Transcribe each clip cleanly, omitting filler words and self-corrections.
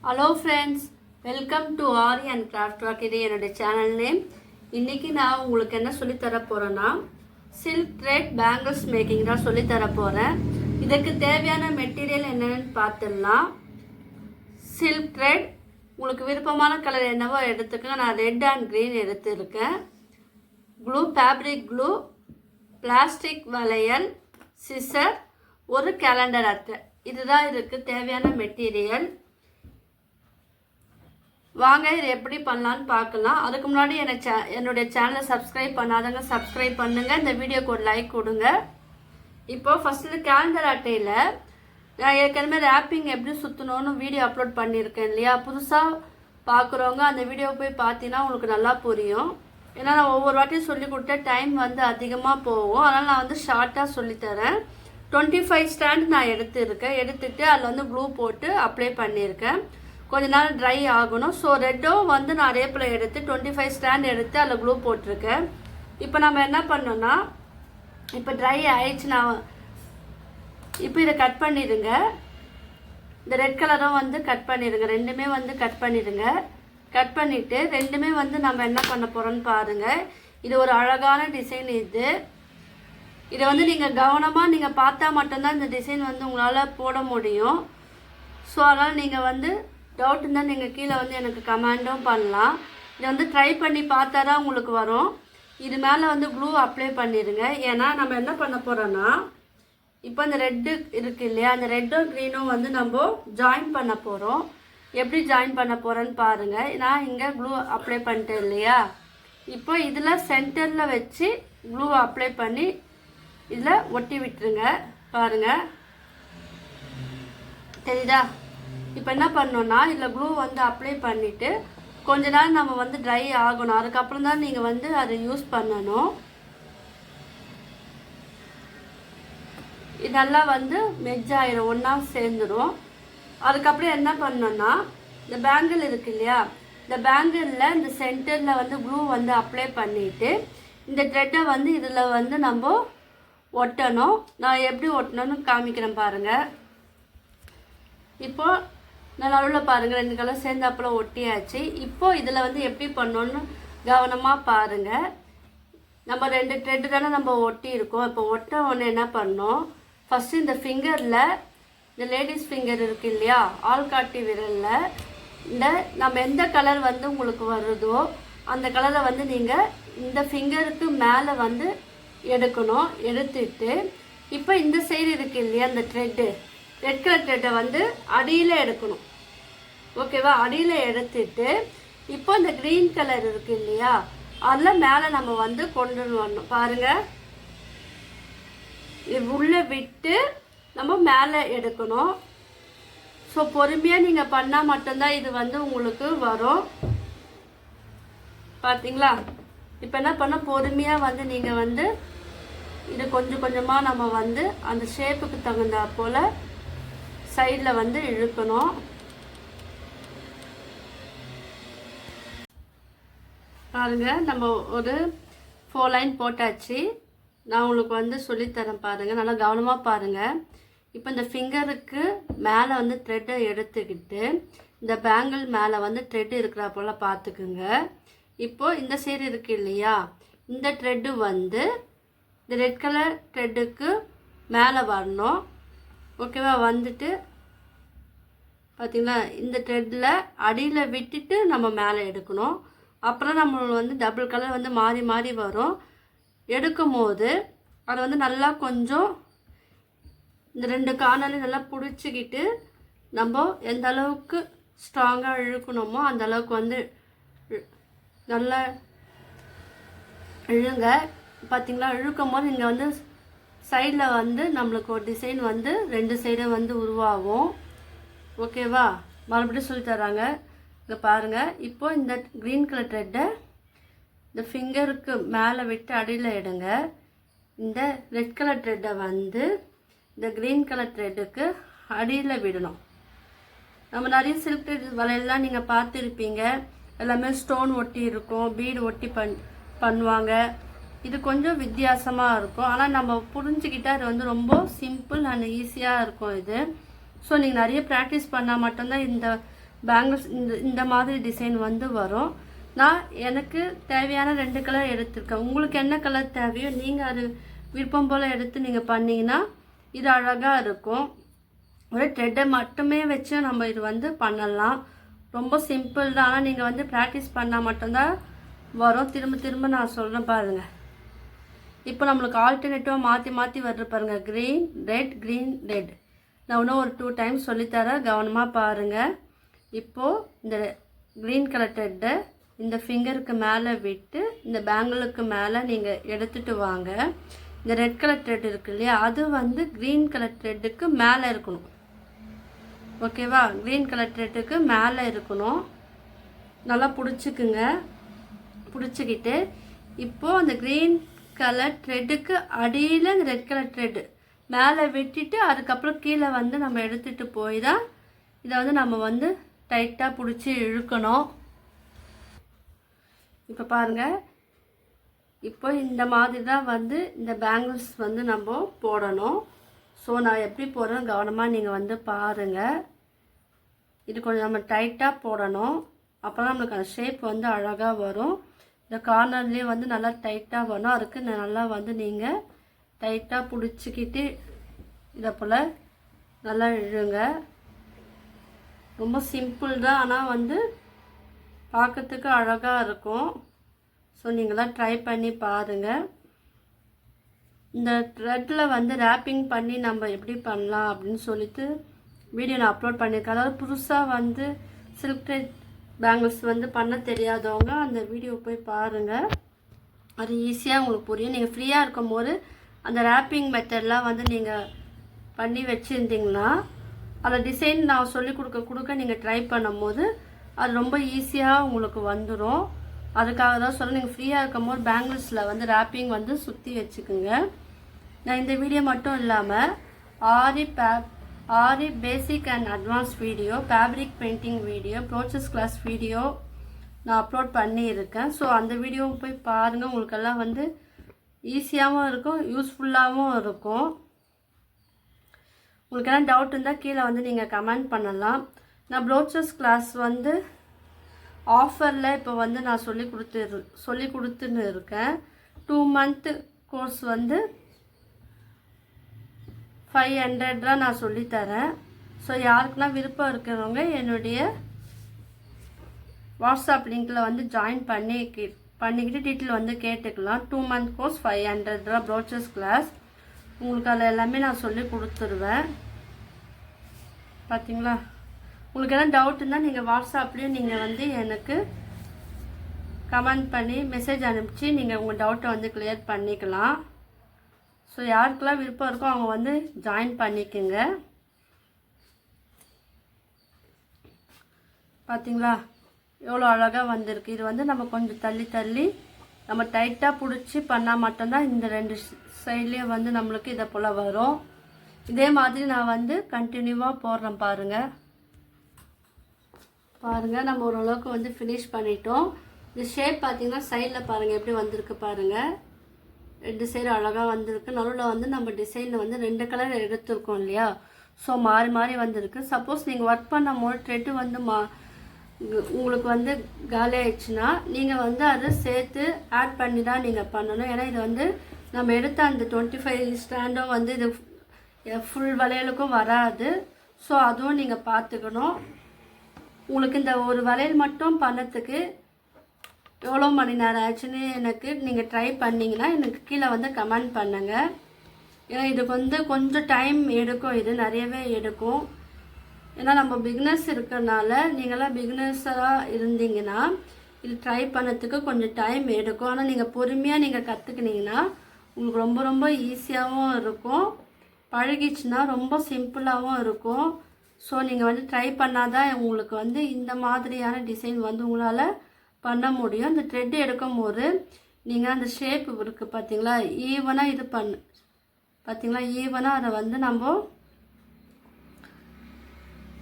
Hello friends, welcome to aari and craft work. இது என்னுடைய channel name. இன்றைக்கி நான் உங்களுக்கு என்ன சொல்லித்தர போகிறேன்னா, சில்க் த்ரெட் பேங்கிள்ஸ் மேக்கிங் தான் சொல்லித்தர போகிறேன். இதுக்கு தேவையான மெட்டீரியல் என்னென்னு பார்த்துடலாம். சில்க் த்ரெட், உங்களுக்கு விருப்பமான கலர் என்னவோ எடுத்துக்கங்க. நான் ரெட் அண்ட் க்ரீன் எடுத்துருக்கேன். க்ளூ, ஃபேப்ரிக் க்ளூ, பிளாஸ்டிக் வளையல், சிசர், ஒரு கேலண்டர் அட்டை. இதுதான் இதுக்கு தேவையான மெட்டீரியல். வாங்க இது எப்படி பண்ணலான்னு பார்க்கலாம். அதுக்கு முன்னாடி என்னுடைய சேனலை சப்ஸ்கிரைப் பண்ணாதவங்க சப்ஸ்கிரைப் பண்ணுங்கள். இந்த வீடியோக்கு ஒரு லைக் கொடுங்க. இப்போது ஃபஸ்ட்டு கேலண்டர் அட்டையில் நான் ஏற்கனவே ரேப்பிங் எப்படி சுற்றணும்னு வீடியோ அப்லோட் பண்ணியிருக்கேன் இல்லையா. புதுசாக பார்க்குறவங்க அந்த வீடியோ போய் பார்த்தீங்கன்னா உங்களுக்கு நல்லா புரியும். ஏன்னா நான் ஒவ்வொரு வாட்டியும் சொல்லி கொடுத்த டைம் அதிகமாக போகும். அதனால் நான் ஷார்ட்டாக சொல்லித்தரேன். 25 ஸ்டாண்ட் நான் எடுத்துட்டு அதில் க்ளூ போட்டு அப்ளை பண்ணியிருக்கேன். கொஞ்ச நேரம் ட்ரை ஆகணும். ஸோ ரெட்டும் நான் ரேப்பில் எடுத்து 25 ஸ்டாண்ட் எடுத்து அதில் க்ளூ போட்டிருக்கேன். இப்போ நம்ம என்ன பண்ணோன்னா, இப்போ ட்ரை ஆயிடுச்சு. நான் இப்போ இதை கட் பண்ணிடுங்க. இந்த ரெட் கலரும் கட் பண்ணிடுங்க. ரெண்டுமே கட் பண்ணிடுங்க. கட் பண்ணிவிட்டு ரெண்டுமே நம்ம என்ன பண்ண போகிறோன்னு பாருங்கள். இது ஒரு அழகான டிசைன். இதை நீங்கள் கவனமாக நீங்கள் பார்த்தா மட்டும்தான் இந்த டிசைன் உங்களால் போட முடியும். ஸோ அதனால் நீங்கள் டவுட் இருந்தால் நீங்கள் கீழே எனக்கு கமெண்டும் பண்ணலாம். இதை ட்ரை பண்ணி பார்த்தா தான் உங்களுக்கு வரும். இது மேலே க்ளூ அப்ளை பண்ணிடுங்க. ஏன்னா நம்ம என்ன பண்ண போகிறோன்னா, இப்போ இந்த ரெட்டு இருக்குது இல்லையா, அந்த ரெட்டும் க்ரீனும் நம்ம ஜாயின் பண்ண போகிறோம். எப்படி ஜாயின் பண்ண போகிறேன்னு பாருங்கள். நான் இங்கே க்ளூ அப்ளை பண்ணிட்டேன் இல்லையா. இப்போ இதில் சென்டரில் வச்சு க்ளூ அப்ளை பண்ணி இதில் ஒட்டி விட்டுருங்க. பாருங்கள், தெரியுதா? இப்போ என்ன பண்ணோன்னா, இதில் க்ளூ அப்ளை பண்ணிவிட்டு கொஞ்ச நேரம் நம்ம ட்ரை ஆகணும். அதுக்கப்புறம் தான் நீங்கள் அதை யூஸ் பண்ணணும். இது நல்லா மெர்ஜ் ஆயிரும், ஒன்றா சேர்ந்துடும். அதுக்கப்புறம் என்ன பண்ணோன்னா, இந்த பேங்கிள் இருக்கு இல்லையா, இந்த பேங்கிளில் இந்த சென்டரில் க்ளூ அப்ளை பண்ணிவிட்டு இந்த த்ரெட்டை இதில் நம்ம ஒட்டணும். நான் எப்படி ஒட்டணும்னு காமிக்கிறேன் பாருங்கள். இப்போது நான் நடுவில் பாருங்கள், 2 கலர் சேர்ந்தாப்புல ஒட்டியாச்சு. இப்போது இதில் எப்படி பண்ணோன்னு கவனமாக பாருங்கள். நம்ம 2 த்ரெட்டு தானே நம்ம ஒட்டி இருக்கோம். இப்போ ஒட்ட ஒன்று என்ன பண்ணோம், ஃபஸ்ட்டு இந்த ஃபிங்கரில், இந்த லேடிஸ் ஃபிங்கர் இருக்குது இல்லையா, ஆள்காட்டி விரலில் இந்த நம்ம எந்த கலர் உங்களுக்கு வருதோ அந்த கலரை நீங்கள் இந்த ஃபிங்கருக்கு மேலே எடுக்கணும். எடுத்துட்டு இப்போ இந்த சைடு இருக்குது இல்லையா, அந்த த்ரெட்டு, ரெட் கலர் த்ரெட்டை அடியில் எடுக்கணும். ஓகேவா? அடியில் எடுத்துட்டு இப்போ இந்த க்ரீன் கலர் இருக்குது இல்லையா, அதில் மேலே நம்ம கொண்டு வரணும். பாருங்கள், இது உள்ளே விட்டு நம்ம மேலே எடுக்கணும். ஸோ பொறுமையாக நீங்கள் பண்ணால் மட்டும்தான் இது உங்களுக்கு வரும். பார்த்தீங்களா? இப்போ என்ன பண்ண, பொறுமையாக நீங்கள் இது கொஞ்சம் கொஞ்சமாக நம்ம அந்த ஷேப்புக்கு தகுந்தா போல் சைடில் இழுக்கணும். பாருங்கள், நம்ம ஒரு 4 லைன் போட்டாச்சு. நான் உங்களுக்கு சொல்லித்தரேன் பாருங்கள், நல்லா கவனமாக பாருங்கள். இப்போ இந்த ஃபிங்கருக்கு மேலே த்ரெட்டை எடுத்துக்கிட்டு இந்த பேங்கிள் மேலே த்ரெட்டு இருக்கிறா போல் பார்த்துக்குங்க. இப்போது இந்த சைடு இருக்குது இல்லையா, இந்த த்ரெட்டு இந்த ரெட் கலர் த்ரெட்டுக்கு மேலே வரணும். ஓகேவா? பார்த்திங்களா, இந்த த்ரெட்டில் அடியில் விட்டுட்டு நம்ம மேலே எடுக்கணும். அப்புறம் நம்ம டபுள் கலர் மாறி மாறி வரும். எடுக்கும் போது அதை நல்லா கொஞ்சம் இந்த 2 கார்னர்லையும் நல்லா பிடிச்சிக்கிட்டு நம்ம எந்த அளவுக்கு ஸ்ட்ராங்காக இழுக்கணுமோ அந்த அளவுக்கு நல்லா இழுங்க. பார்த்திங்களா? இழுக்கும் போது இங்கே சைடில் நம்மளுக்கு ஒரு டிசைன் 2 சைடும் உருவாகும். ஓகேவா? மறுபடியும் சொல்லித்தராங்க. இங்கே பாருங்கள், இப்போது இந்த க்ரீன் கலர் த்ரெட்டை இந்த ஃபிங்கருக்கு மேலே விட்டு அடியில் எடுங்க. இந்த ரெட் கலர் த்ரெட்டை இந்த க்ரீன் கலர் த்ரெட்டுக்கு அடியில் விடணும். நம்ம நிறைய சில்க் த்ரெட் வலையெல்லாம் நீங்கள் பார்த்துருப்பீங்க. எல்லாமே ஸ்டோன் ஒட்டி இருக்கும், பீடு ஒட்டி பண்ணுவாங்க. இது கொஞ்சம் வித்தியாசமாக இருக்கும். ஆனால் நம்ம புரிஞ்சுக்கிட்டால் இது ரொம்ப சிம்பிள் அண்ட் ஈஸியாக இருக்கும் இது. ஸோ நீங்கள் நிறைய ப்ராக்டிஸ் பண்ணால் மட்டும்தான் இந்த பேங்கிள்ஸ் இந்த மாதிரி டிசைன் வந்து வரும். நான் எனக்கு தேவையான 2 கலர் எடுத்திருக்கேன். உங்களுக்கு என்ன கலர் தேவையோ நீங்கள் அது விருப்பம் போல் எடுத்து நீங்கள் பண்ணிங்கன்னா இது அழகாக இருக்கும். ஒரு த்ரெட்டை மட்டுமே வச்சு நம்ம இது வந்து பண்ணலாம். ரொம்ப சிம்பிள் தான். ஆனால் நீங்கள் வந்து ப்ராக்டிஸ் பண்ணால் மட்டும்தான் வரும். திரும்ப திரும்ப நான் சொல்கிறேன் பாருங்கள். இப்போ நம்மளுக்கு ஆல்டர்னேட்டிவாக மாற்றி மாற்றி வருது பாருங்கள். Green red green red. நான் இன்னும் ஒரு 2 டைம் சொல்லித்தரேன், கவனமாக பாருங்கள். இப்போது இந்த க்ரீன் கலர் த்ரெட்டை இந்த ஃபிங்கருக்கு மேலே விட்டு இந்த பேங்கிளுக்கு மேலே நீங்கள் எடுத்துகிட்டு வாங்க. இந்த ரெட் கலர் த்ரெட் இருக்கு இல்லையா, அது வந்து க்ரீன் கலர் த்ரெட்டுக்கு மேலே இருக்கணும். ஓகேவா? க்ரீன் கலர் த்ரெட்டுக்கு மேலே இருக்கணும். நல்லா பிடிச்சிக்குங்க. பிடிச்சிக்கிட்டு இப்போது அந்த க்ரீன் கலர் த்ரெட்டுக்கு அடியில் இந்த ரெட் கலர் த்ரெட்டு மேலே விட்டுட்டு அதுக்கப்புறம் கீழே வந்து நம்ம எடுத்துகிட்டு போய் தான் இதை வந்து நம்ம வந்து டைட்டாக பிடிச்சி இழுக்கணும். இப்போ பாருங்கள். இப்போ இந்த மாதிரி தான் வந்து இந்த பேங்கிள்ஸ் வந்து நம்ம போடணும். ஸோ நான் எப்படி போடுறேன்னு கவனமாக நீங்கள் வந்து பாருங்கள். இது கொஞ்சம் நம்ம டைட்டாக போடணும். அப்போ தான் நம்மளுக்கு அந்த ஷேப் வந்து அழகாக வரும். இந்த கார்னர்லேயே வந்து நல்லா டைட்டாக வரும். அதுக்கு நல்லா வந்து நீங்கள் டைட்டாக பிடிச்சிக்கிட்டு இதை போல் நல்லா இழுங்க. ரொம்ப சிம்பிள் தான், ஆனால் வந்து பார்க்கறதுக்கு அழகாக இருக்கும். ஸோ நீங்களாம் ட்ரை பண்ணி பாருங்கள். இந்த த்ரெட்டில் வந்து ரேப்பிங் பண்ணி நம்ம எப்படி பண்ணலாம் அப்படின்னு சொல்லிட்டு வீடியோ நான் அப்லோட் பண்ணியிருக்கேன். அதாவது புதுசாக வந்து சில்க் த்ரெட் பேங்கிள்ஸ் வந்து பண்ண தெரியாதவங்க அந்த வீடியோ போய் பாருங்கள். அது ஈஸியாக உங்களுக்கு புரியும். நீங்கள் ஃப்ரீயாக இருக்கும் போது அந்த ரேப்பிங் மெத்தட்லாம் வந்து நீங்கள் பண்ணி வச்சுருந்தீங்கன்னா அந்த டிசைன் நான் சொல்லி கொடுக்க நீங்கள் ட்ரை பண்ணும் போது அது ரொம்ப ஈஸியாக உங்களுக்கு வந்துடும். அதுக்காக தான் சொல்ல, நீங்கள் ஃப்ரீயாக இருக்கும் போது பேங்கிள்ஸில் வந்து ரேப்பிங் வந்து சுற்றி வச்சுக்குங்க. நான் இந்த வீடியோ மட்டும் இல்லாமல் aari basic and advance video, fabric painting video, brooches class video நான் அப்லோட் பண்ணியிருக்கேன். ஸோ அந்த வீடியோவும் போய் பாருங்கள். உங்களுக்கெல்லாம் வந்து ஈஸியாகவும் இருக்கும், யூஸ்ஃபுல்லாகவும் இருக்கும். உங்களுக்கு என்ன டவுட் இருந்தால் கீழே வந்து நீங்கள் கமெண்ட் பண்ணலாம். நான் ப்ரோச்சஸ் கிளாஸ் வந்து ஆஃபரில் இப்போ வந்து நான் சொல்லி கொடுத்துன்னு இருக்கேன். 2 month கோர்ஸ் வந்து 500 நான் சொல்லித்தரேன். ஸோ யாருக்குன்னா விருப்பம் இருக்கிறவங்க என்னுடைய வாட்ஸ்அப் லிங்கில் வந்து ஜாயின் பண்ணிக்கிட்டு டீட்டெயில் வந்து கேட்டுக்கலாம். 2 month கோர்ஸ் 500 ப்ரோச்சஸ் கிளாஸ். உங்களுக்கு அதில் எல்லாமே நான் சொல்லி கொடுத்துருவேன். பார்த்தீங்களா? உங்களுக்கு எதாவது டவுட் இருந்தால் நீங்கள் வாட்ஸ்அப்லேயும் நீங்கள் வந்து எனக்கு கமெண்ட் பண்ணி மெசேஜ் அனுப்பிச்சு நீங்கள் உங்கள் டவுட்டை வந்து கிளியர் பண்ணிக்கலாம். ஸோ யாருக்கெல்லாம் விருப்பம் இருக்கோ அவங்க வந்து ஜாயின் பண்ணிக்கோங்க. பார்த்தீங்களா எவ்வளோ அழகாக வந்திருக்கு. இது வந்து நம்ம கொஞ்சம் தள்ளி நம்ம டைட்டாக பிடிச்சி பண்ணால் மட்டும்தான் இந்த 2 சைட்லேயும் வந்து நம்மளுக்கு இதை போல் வரும். இதே மாதிரி நான் வந்து கண்டினியூவாக போடுறேன் பாருங்கள். நம்ம ஓரளவுக்கு வந்து ஃபினிஷ் பண்ணிட்டோம். இந்த ஷேப் பார்த்தீங்கன்னா சைடில் பாருங்கள் எப்படி வந்திருக்கு பாருங்கள். 2 சைடு அழகாக வந்திருக்கு. நடுவில் வந்து நம்ம டிசைனில் வந்து 2 கலர் எடுத்துருக்கோம் இல்லையா, ஸோ மாறி மாறி வந்திருக்கு. சப்போஸ் நீங்கள் ஒர்க் பண்ணும் போது த்ரெட்டு வந்து உங்களுக்கு வந்து காலி ஆயிடுச்சுன்னா நீங்கள் வந்து அதை சேர்த்து ஆட் பண்ணி தான் நீங்கள் பண்ணணும். ஏன்னா இது வந்து நம்ம எடுத்த அந்த 25 ஸ்டாண்டும் வந்து இது ஃபுல் வளையலுக்கும் வராது. ஸோ அதுவும் நீங்கள் பார்த்துக்கணும். உங்களுக்கு இந்த ஒரு வளையல் மட்டும் பண்ணத்துக்கு எவ்வளோ மணி நேரம் ஆச்சுன்னு எனக்கு நீங்கள் ட்ரை பண்ணிங்கன்னா எனக்கு கீழே வந்து கமெண்ட் பண்ணுங்கள். ஏன்னா இதுக்கு வந்து கொஞ்சம் டைம் எடுக்கும், இது நிறையவே எடுக்கும். ஏன்னா நம்ம பிகினர்ஸ் இருக்கிறனால நீங்களாம் பிகினர்ஸாக இருந்தீங்கன்னா இது ட்ரை பண்ணதுக்கு கொஞ்சம் டைம் எடுக்கும். ஆனால் நீங்கள் பொறுமையாக நீங்கள் கற்றுக்கினீங்கன்னா உங்களுக்கு ரொம்ப ரொம்ப ஈஸியாகவும் இருக்கும். பழகிச்சுன்னா ரொம்ப சிம்பிளாகவும் இருக்கும். ஸோ நீங்கள் வந்து ட்ரை பண்ணால் தான் உங்களுக்கு வந்து இந்த மாதிரியான டிசைன் வந்து உங்களால் பண்ண முடியும். இந்த த்ரெட் எடுக்கும் போது நீங்கள் அந்த ஷேப் இருக்குது பார்த்தீங்களா, ஈவனாக இது பார்த்தீங்களா, ஈவனாக அதை வந்து நம்ம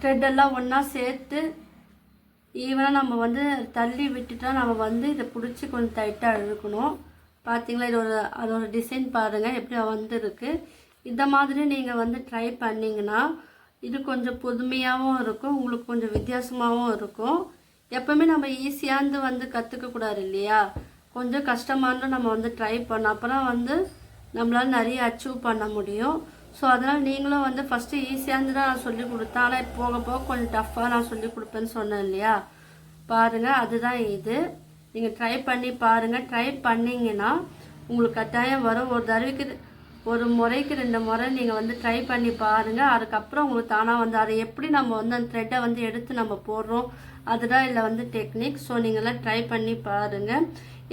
த்ரெட்டெல்லாம் ஒன்றா சேர்த்து ஈவனாக நம்ம வந்து தள்ளி விட்டுட்டா நம்ம வந்து இதை பிடிச்சி கொஞ்சம் டைட்டாக இழுக்கணும். பார்த்தீங்களா, அதோட டிசைன் பாருங்கள் எப்படி வந்துருக்கு. இந்த மாதிரி நீங்கள் வந்து ட்ரை பண்ணிங்கன்னா இது கொஞ்சம் புதுமையாகவும் இருக்கும், உங்களுக்கு கொஞ்சம் வித்தியாசமாகவும் இருக்கும். எப்போவுமே நம்ம ஈஸியாந்து வந்து கற்றுக்கக்கூடாது இல்லையா, கொஞ்சம் கஷ்டமானு நம்ம வந்து ட்ரை பண்ணோம், அப்போ தான் வந்து நம்மளால் நிறைய அச்சீவ் பண்ண முடியும். ஸோ அதனால் நீங்களும் வந்து ஃபஸ்ட்டு ஈஸியாந்து தான் நான் சொல்லி கொடுத்தேன், ஆனால் போக போக கொஞ்சம் டஃப்பாக நான் சொல்லி கொடுப்பேன்னு சொன்னேன் இல்லையா. பாருங்கள், அதுதான் இது. நீங்கள் ட்ரை பண்ணி பாருங்கள். ட்ரை பண்ணிங்கன்னா உங்களுக்கு கட்டாயம் வரும். ஒரு முறைக்கு 2 முறை நீங்கள் வந்து ட்ரை பண்ணி பாருங்கள். அதுக்கப்புறம் உங்களுக்கு தானாக வந்து அதை எப்படி நம்ம வந்து அந்த த்ரெட்டை வந்து எடுத்து நம்ம போடுறோம், அதுதான் இதில் வந்து டெக்னிக். ஸோ நீங்களாம் ட்ரை பண்ணி பாருங்கள்.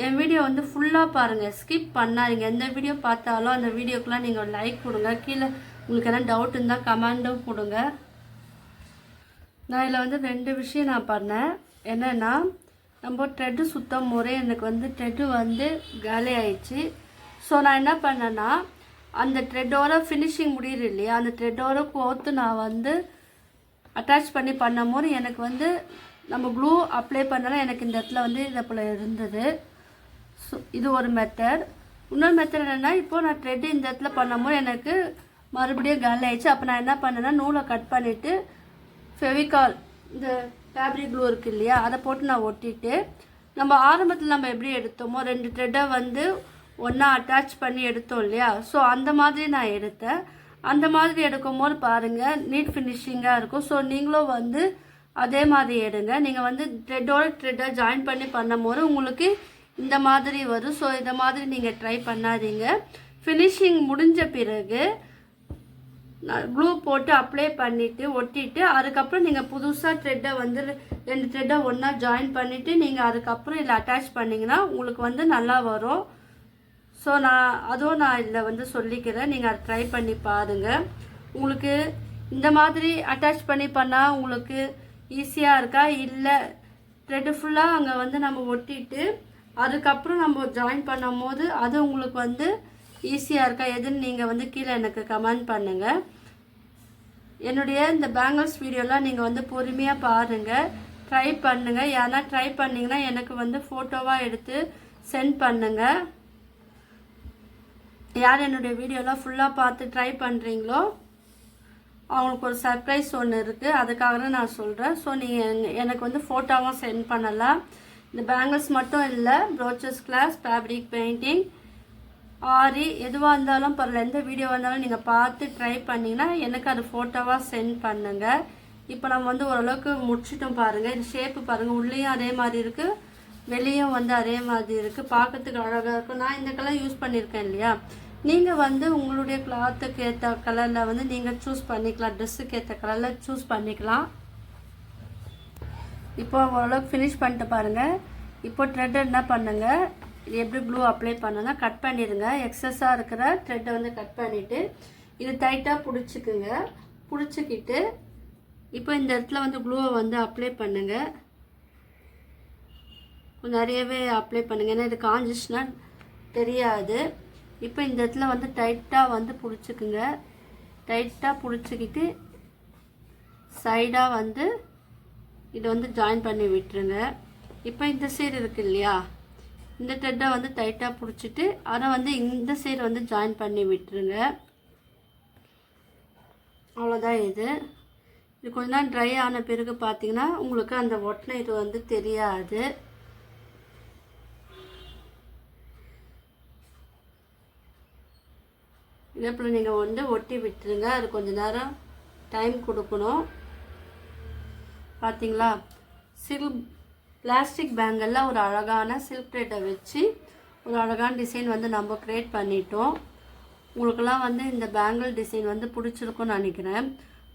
என் வீடியோ வந்து ஃபுல்லாக பாருங்கள், ஸ்கிப் பண்ணாதீங்க. எந்த வீடியோ பார்த்தாலும் அந்த வீடியோக்கெலாம் நீங்கள் லைக் கொடுங்க. கீழே உங்களுக்கு எதனா டவுட் இருந்தால் கமெண்ட்டும் கொடுங்க. நான் இதில் வந்து 2 விஷயம் நான் பண்ணேன். என்னென்னா, நம்ம த்ரெட்டு சுத்தம் முறை எனக்கு வந்து த்ரெட்டு வந்து காலி ஆயிடுச்சு. ஸோ நான் என்ன பண்ணேன்னா, அந்த த்ரெட்டோட ஃபினிஷிங் முடியுது இல்லையா, அந்த த்ரெட்டோட கோர்த்து நான் வந்து அட்டாச் பண்ணி பண்ணும் போது எனக்கு வந்து நம்ம க்ளூ அப்ளை பண்ணாலும் எனக்கு இந்த இடத்துல வந்து இதை போல் இருந்தது. ஸோ இது ஒரு மெத்தட். இன்னொரு மெத்தட் என்னென்னா, இப்போது நான் த்ரெட்டு இந்த இடத்துல பண்ணும்போது எனக்கு மறுபடியும் காலி ஆயிடுச்சு. அப்போ நான் என்ன பண்ணேன்னா, நூலை கட் பண்ணிவிட்டு ஃபெவிகால் இந்த ஃபேப்ரிக் க்ளூ இருக்குது இல்லையா, அதை போட்டு நான் ஒட்டிட்டு, நம்ம ஆரம்பத்தில் நம்ம எப்படி எடுத்தோமோ 2 த்ரெட்டை வந்து ஒன்றா அட்டாச் பண்ணி எடுத்தோம் இல்லையா, ஸோ அந்த மாதிரி நான் எடுத்தேன். அந்த மாதிரி எடுக்கும் போது பாருங்கள் நீட் ஃபினிஷிங்காக இருக்கும். ஸோ நீங்களும் வந்து அதே மாதிரி எடுங்க. நீங்கள் வந்து த்ரெட்டோட த்ரெட்டை ஜாயின் பண்ணி பண்ணும் போது உங்களுக்கு இந்த மாதிரி வரும். ஸோ இந்த மாதிரி நீங்கள் ட்ரை பண்ணாதீங்க. ஃபினிஷிங் முடிஞ்ச பிறகு க்ளூ போட்டு அப்ளை பண்ணிவிட்டு ஒட்டிட்டு, அதுக்கப்புறம் நீங்கள் புதுசாக த்ரெட்டை வந்து 2 த்ரெட்டை ஒன்றா ஜாயின் பண்ணிவிட்டு நீங்கள் அதுக்கப்புறம் இதில் அட்டாச் பண்ணிங்கன்னா உங்களுக்கு வந்து நல்லா வரும். ஸோ அதுவும் நான் இதில் வந்து சொல்லிக்கிறேன், நீங்கள் அதை ட்ரை பண்ணி பாருங்கள். உங்களுக்கு இந்த மாதிரி அட்டாச் பண்ணி பண்ணால் உங்களுக்கு ஈஸியாக இருக்கா, இல்லை த்ரெட்டு ஃபுல்லாக அங்கே வந்து நம்ம ஒட்டிட்டு அதுக்கப்புறம் நம்ம ஜாயின் பண்ணும் போது அது உங்களுக்கு வந்து ஈஸியாக இருக்கா, எதுன்னு நீங்கள் வந்து கீழே எனக்கு கமெண்ட் பண்ணுங்கள். என்னுடைய இந்த பேங்கிள்ஸ் வீடியோலாம் நீங்கள் வந்து பொறுமையாக பாருங்கள், ட்ரை பண்ணுங்கள். யாரா ட்ரை பண்ணிங்கன்னா எனக்கு வந்து ஃபோட்டோவாக எடுத்து சென்ட் பண்ணுங்கள். யார் என்னுடைய வீடியோலாம் ஃபுல்லாக பார்த்து ட்ரை பண்ணுறீங்களோ அவங்களுக்கு ஒரு சர்ப்ரைஸ் ஒன்று இருக்குது, அதுக்காக தான் நான் சொல்கிறேன். ஸோ நீங்கள் எனக்கு வந்து ஃபோட்டோவும் சென்ட் பண்ணலாம். இந்த பேங்கிள்ஸ் மட்டும் இல்லை, ப்ரோச்சஸ் கிளாஸ், ஃபேப்ரிக் பெயிண்டிங், ஆரி எதுவாக இருந்தாலும் பரவாயில்ல, எந்த வீடியோவாக இருந்தாலும் நீங்கள் பார்த்து ட்ரை பண்ணிங்கன்னா எனக்கு அது ஃபோட்டோவாக சென்ட் பண்ணுங்கள். இப்போ நம்ம வந்து ஓரளவுக்கு முடிச்சிட்டோம் பாருங்கள். இது ஷேப்பு பாருங்கள், உள்ளேயும் அதே மாதிரி இருக்குது, வெளியும் வந்து அதே மாதிரி இருக்குது, பார்க்கறதுக்கு அழகாக இருக்கும். நான் இந்த கலர் யூஸ் பண்ணியிருக்கேன் இல்லையா, நீங்கள் வந்து உங்களுடைய கிளாத்துக்கு ஏற்ற கலரில் வந்து நீங்கள் சூஸ் பண்ணிக்கலாம், ட்ரெஸ்ஸுக்கு ஏற்ற கலரில் சூஸ் பண்ணிக்கலாம். இப்போ ஓரளவுக்கு ஃபினிஷ் பண்ணிட்டு பாருங்கள். இப்போ த்ரெட் என்ன பண்ணுங்கள், இது எப்படி க்ளூ அப்ளை பண்ணுன்னா கட் பண்ணிடுங்க. எக்ஸஸாக இருக்கிற த்ரெட்டை வந்து கட் பண்ணிவிட்டு இது டைட்டாக பிடிச்சிக்குங்க. பிடிச்சிக்கிட்டு இப்போ இந்த இடத்துல வந்து க்ளூவை வந்து அப்ளை பண்ணுங்கள். கொஞ்சம் நிறையவே அப்ளை பண்ணுங்கள், ஏன்னா இது காஞ்சிச்சுன்னா தெரியாது. இப்போ இந்த இடத்துல வந்து டைட்டாக வந்து பிடிச்சிக்குங்க. டைட்டாக பிடிச்சிக்கிட்டு சைடாக வந்து இதை வந்து ஜாயின் பண்ணி விட்டுருங்க. இப்போ இந்த சைடு இருக்குது இல்லையா, இந்த த்ரெட்டை வந்து டைட்டாக பிடிச்சிட்டு அதை வந்து இந்த சைடு வந்து ஜாயின் பண்ணி விட்டுருங்க. அவ்வளோதான். இது கொஞ்ச நேரம் ட்ரை ஆன பிறகு பார்த்தீங்கன்னா உங்களுக்கு அந்த ஒட்டின இது வந்து தெரியாது. இதே போல் நீங்கள் வந்து ஒட்டி விட்டுருங்க. அது கொஞ்சம் நேரம் டைம் கொடுக்கணும். பார்த்தீங்களா, பிளாஸ்டிக் பேங்கிளில் ஒரு அழகான சில்க் த்ரெட்டை வச்சு ஒரு அழகான டிசைன் வந்து நம்ம க்ரியேட் பண்ணிட்டோம். உங்களுக்கெல்லாம் வந்து இந்த பேங்கிள் டிசைன் வந்து பிடிச்சிருக்குன்னு நினைக்கிறேன்.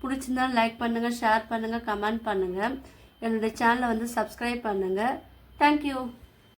பிடிச்சிருந்தாலும் லைக் பண்ணுங்கள், ஷேர் பண்ணுங்கள், கமெண்ட் பண்ணுங்கள். என்னுடைய சேனலை வந்து சப்ஸ்கிரைப் பண்ணுங்கள். தேங்க்யூ.